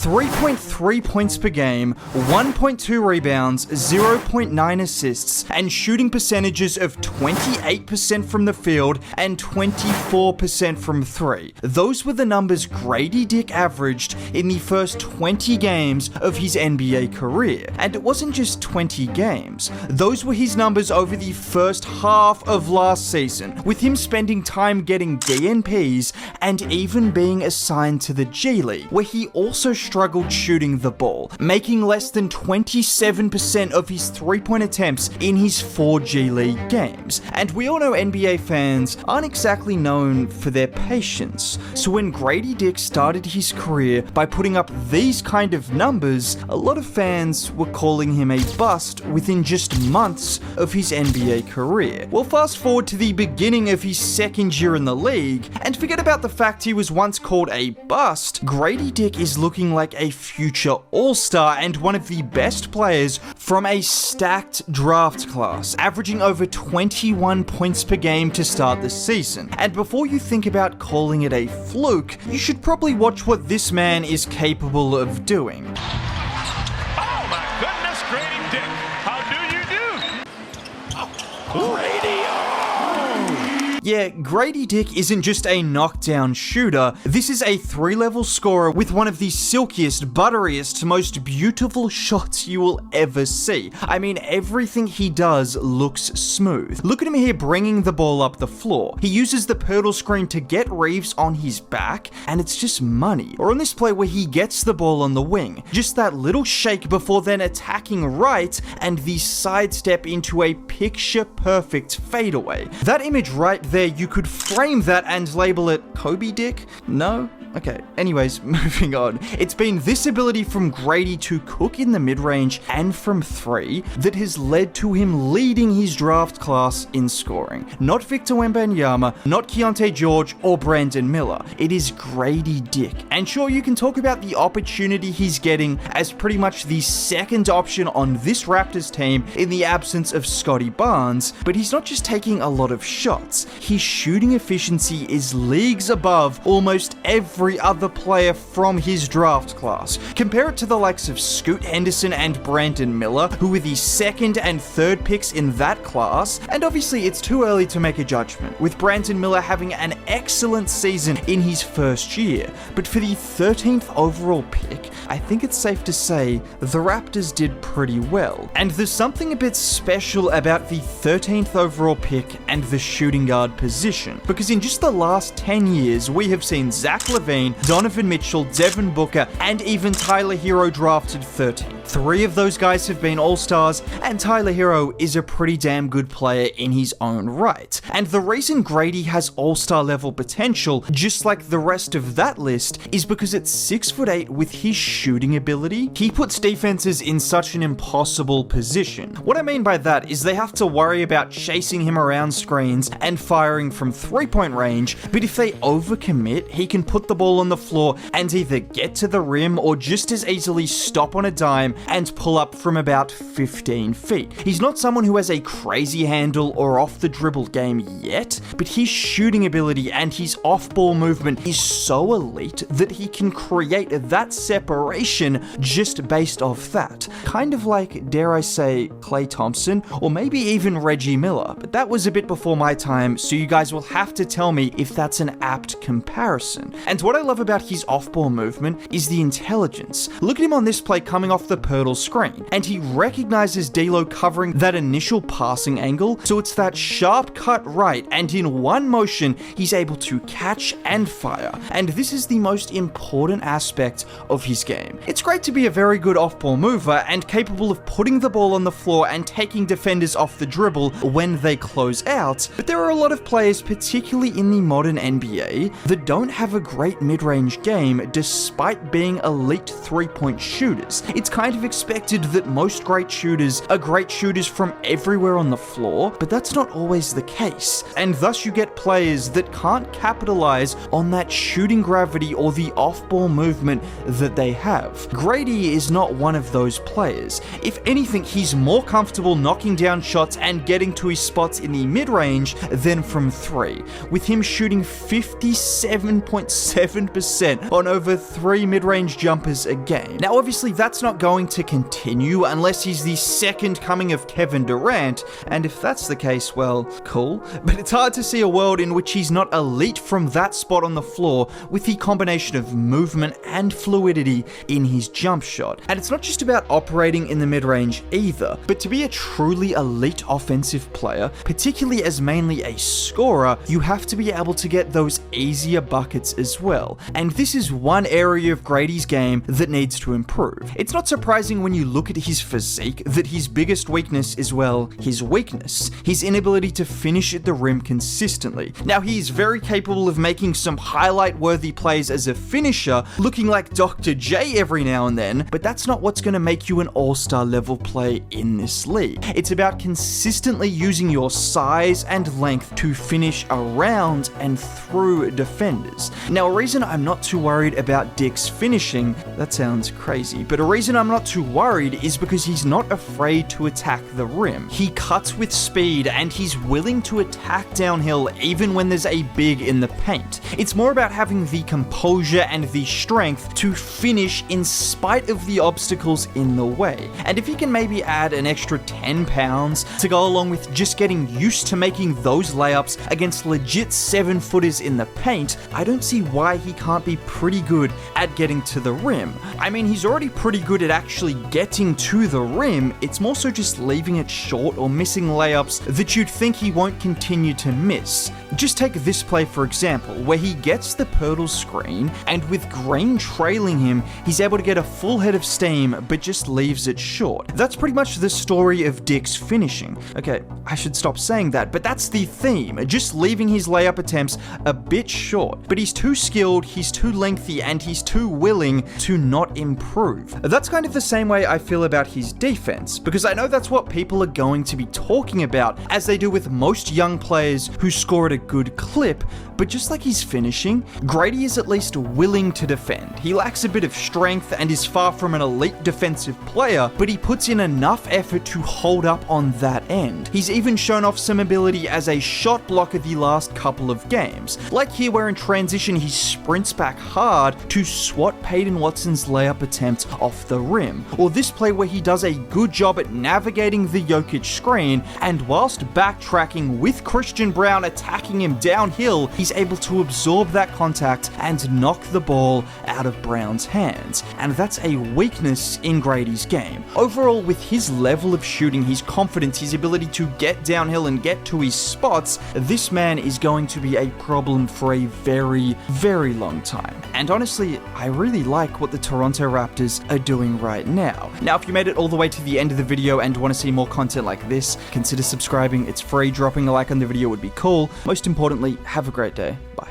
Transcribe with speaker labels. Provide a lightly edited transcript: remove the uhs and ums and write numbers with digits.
Speaker 1: 3.3 points per game, 1.2 rebounds, 0.9 assists, and shooting percentages of 28% from the field and 24% from 3. Those were the numbers Grady Dick averaged in the first 20 games of his NBA career. And it wasn't just 20 games. Those were his numbers over the first half of last season, with him spending time getting DNPs and even being assigned to the G League, where he also struggled shooting the ball, making less than 27% of his three-point attempts in his 4 G League games. And we all know NBA fans aren't exactly known for their patience, so when Grady Dick started his career by putting up these kind of numbers, a lot of fans were calling him a bust within just months of his NBA career. Well, fast forward to the beginning of his second year in the league, and forget about the fact he was once called a bust. Grady Dick is looking like a future all-star and one of the best players from a stacked draft class, averaging over 21 points per game to start the season. And before you think about calling it a fluke, you should probably watch what this man is capable of doing.
Speaker 2: Oh my goodness, Grady Dick, how do you do? Grady!
Speaker 1: Yeah, Grady Dick isn't just a knockdown shooter, this is a 3-level scorer with one of the silkiest, butteriest, most beautiful shots you will ever see. I mean, everything he does looks smooth. Look at him here bringing the ball up the floor. He uses the Pirtle screen to get Reeves on his back, and it's just money. Or on this play where he gets the ball on the wing, just that little shake before then attacking right, and the sidestep into a picture-perfect fadeaway. That image right there, you could frame that and label it Kobe Dick? No? Okay, anyways, moving on. It's been this ability from Grady to cook in the mid-range and from 3 that has led to him leading his draft class in scoring. Not Victor Wembanyama, not Keontae George, or Brandon Miller. It is Grady Dick. And sure, you can talk about the opportunity he's getting as pretty much the second option on this Raptors team in the absence of Scotty Barnes, but he's not just taking a lot of shots. His shooting efficiency is leagues above almost every other player from his draft class. Compare it to the likes of Scoot Henderson and Brandon Miller, who were the 2nd and 3rd picks in that class, and obviously it's too early to make a judgment, with Brandon Miller having an excellent season in his first year, but for the 13th overall pick, I think it's safe to say the Raptors did pretty well. And there's something a bit special about the 13th overall pick and the shooting guard position, because in just the last 10 years, we have seen Zach LaVine, Donovan Mitchell, Devin Booker, and even Tyler Hero drafted 13th. 3 of those guys have been all-stars, and Tyler Hero is a pretty damn good player in his own right. And the reason Grady has all-star level potential, just like the rest of that list, is because at 6'8" with his shooting ability, he puts defenses in such an impossible position. What I mean by that is they have to worry about chasing him around screens and firing from 3-point range, but if they overcommit, he can put the ball on the floor and either get to the rim or just as easily stop on a dime and pull up from about 15 feet. He's not someone who has a crazy handle or off the dribble game yet, but his shooting ability and his off-ball movement is so elite that he can create that separation just based off that. Kind of like, dare I say, Klay Thompson, or maybe even Reggie Miller, but that was a bit before my time, so you guys will have to tell me if that's an apt comparison. And what I love about his off-ball movement is the intelligence. Look at him on this play coming off the Pirtle screen, and he recognizes D'Lo covering that initial passing angle, so it's that sharp cut right, and in one motion, he's able to catch and fire. And this is the most important aspect of his game. It's great to be a very good off-ball mover and capable of putting the ball on the floor and taking defenders off the dribble when they close out, but there are a lot of players, particularly in the modern NBA, that don't have a great mid-range game despite being elite 3-point shooters. It's kind of expected that most great shooters are great shooters from everywhere on the floor, but that's not always the case, and thus you get players that can't capitalize on that shooting gravity or the off-ball movement that they have. have. Grady is not one of those players. If anything, he's more comfortable knocking down shots and getting to his spots in the mid-range than from 3, with him shooting 57.7% on over 3 mid-range jumpers a game. Now obviously that's not going to continue unless he's the second coming of Kevin Durant, and if that's the case, well, cool, but it's hard to see a world in which he's not elite from that spot on the floor with the combination of movement and fluidity in his jump shot. And it's not just about operating in the mid-range either, but to be a truly elite offensive player, particularly as mainly a scorer, you have to be able to get those easier buckets as well. And this is one area of Grady's game that needs to improve. It's not surprising when you look at his physique that his biggest weakness is, well, his weakness, his inability to finish at the rim consistently. Now he's very capable of making some highlight-worthy plays as a finisher, looking like Dr. J every now and then, but that's not what's going to make you an all-star level play in this league. It's about consistently using your size and length to finish around and through defenders. Now a reason I'm not too worried about Dick's finishing, that sounds crazy, but a reason I'm not too worried is because he's not afraid to attack the rim. He cuts with speed and he's willing to attack downhill even when there's a big in the paint. It's more about having the composure and the strength to finish in spite of the obstacles in the way. And if he can maybe add an extra 10 pounds to go along with just getting used to making those layups against legit 7-footers in the paint, I don't see why he can't be pretty good at getting to the rim. I mean, he's already pretty good at actually getting to the rim, it's more so just leaving it short or missing layups that you'd think he won't continue to miss. Just take this play for example, where he gets the Pirtle screen, and with Green trailing him, he's able to get a full head of steam, but just leaves it short. That's pretty much the story of Dick's finishing. Okay, I should stop saying that, but that's the theme, just leaving his layup attempts a bit short. But he's too skilled, he's too lengthy, and he's too willing to not improve. That's kind of the same way I feel about his defense, because I know that's what people are going to be talking about, as they do with most young players who score at a good clip, but just like his finishing, Grady is at least willing to defend. He lacks a bit of strength and is far from an elite defensive player, but he puts in enough effort to hold up on that end. He's even shown off some ability as a shot blocker the last couple of games, like here where in transition he sprints back hard to swat Peyton Watson's layup attempt off the rim, or this play where he does a good job at navigating the Jokic screen, and whilst backtracking with Christian Brown attacking him downhill, he's able to absorb that contact and knock the ball out of Brown's hands, and that's a weakness in Grady's game. Overall, with his level of shooting, his confidence, his ability to get downhill and get to his spots, this man is going to be a problem for a very, very long time. And honestly, I really like what the Toronto Raptors are doing right now. Now, if you made it all the way to the end of the video and want to see more content like this, consider subscribing. It's free. Dropping a like on the video would be cool. Most importantly, have a great day. Bye.